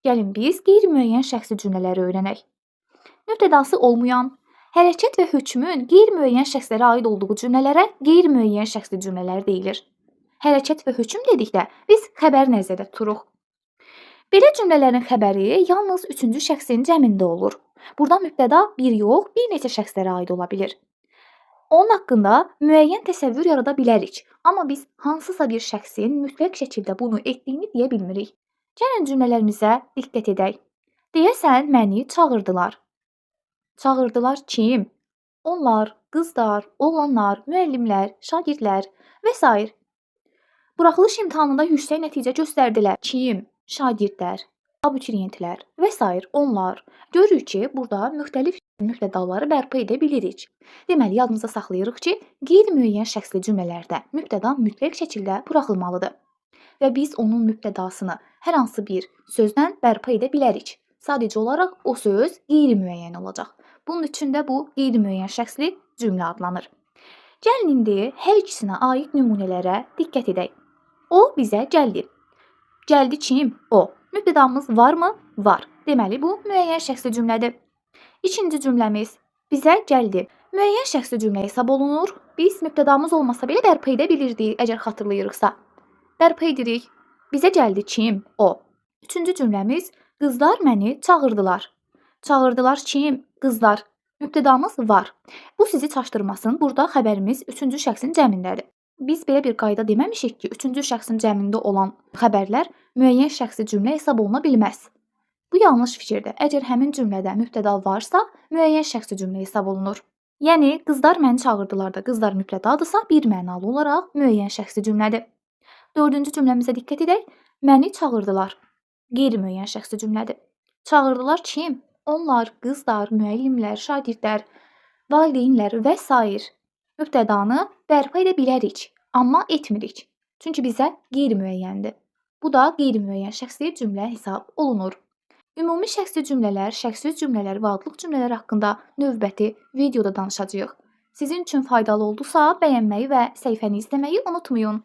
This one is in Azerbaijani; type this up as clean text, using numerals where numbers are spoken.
Gəlin biz qeyri-müəyyən şəxsi cümlələri öyrənək. Mübtədası olmayan, hərəkət və hökmün qeyri-müəyyən şəxslərə aid olduğu cümlələrə qeyri-müəyyən şəxsi cümlələr deyilir. Hərəkət və hökm dedikdə biz xəbəri nəzərdə tuturuq. Belə cümlələrin xəbəri yalnız üçüncü şəxsin cəmində olur. Burada mübtəda bir yox, bir neçə şəxslərə aid ola bilir. Onun haqqında müəyyən təsəvvür yarada bilərik, amma biz hansısa bir şəxsin mütləq şəkildə bunu etdiyini deyə bilmirik. Gəlin cümlələrimizə diqqət edək. Deyəsən məni çağırdılar. Çağırdılar kim? Onlar, qızlar, oğlanlar, müəllimlər, şagirdlər və s. Buraxılış imtahanında yüksək nəticə göstərdilər. Kim? Şagirdlər, abituriyentlər və s. onlar. Görürük ki, burada müxtəlif mübtədaları bərpa edə bilirik. Deməli, yadımızda saxlayırıq ki, qeyri-müəyyən şəxsli cümlələrdə mübtəda mütləq şəkildə buraxılmalıdır və biz onun mübtədasını hər hansı bir sözlə bərpa edə bilərik. Sadəcə olaraq o söz qeyri-müəyyən olacaq. Bunun üçün də bu qeyri-müəyyən şəxsli cümlə adlanır. Gəlin indi hər ikisinə aid nümunələrə diqqət edək. O bizə gəldi. Gəldi kim? O. Mübtədamız varmı? Var. Deməli, bu müəyyən şəxsli cümlədir. İkinci cümləmiz bizə gəldi. Müəyyən şəxsli cümlə hesab olunur. Biz mübtədamız olmasa belə bərpa edə bilirdik, əgər xatırlayırıqsa. Bərpa edirik. Bizə gəldi kim? O. Üçüncü cümləmiz qızlar məni çağırdılar. Çağırdılar kim? Qızlar. Mübtədamız var. Bu sizi çaşdırmasın. Burada xəbərimiz üçüncü şəxsin cəmindədir. Biz belə bir qayda deməmişik ki, üçüncü şəxsin cəmində olan xəbərlər müəyyən şəxsi cümlə hesab oluna bilməz. Bu yanlış fikirdir. Əgər həmin cümlədə mübtəda varsa, müəyyən şəxsi cümlə hesab olunur. Yəni, qızlar məni çağırdılar da qızlar mübtədadırsa, bir mənalı olaraq müəyyən şəxsi cümlədir. Dördüncü cümləmizə diqqət edək. Məni çağırdılar. Qeyri-müəyyən şəxsi cümlədir. Çağırdılar kim? Onlar, qızlar, müəllimlər, şagirdlər, valideynlər və s. Mübtədanı bərpa edə bilərik, amma etmirik. Çünki bizə qeyri-müəyyəndir. Bu da qeyri-müəyyən şəxsi cümlə hesab olunur. Ümumi şəxsi cümlələr, şəxsiz cümlələr və adlıq cümlələr haqqında növbəti videoda danışacağıq. Sizin üçün faydalı oldusa, bəyənməyi və səhifəni izləməyi unutmayın.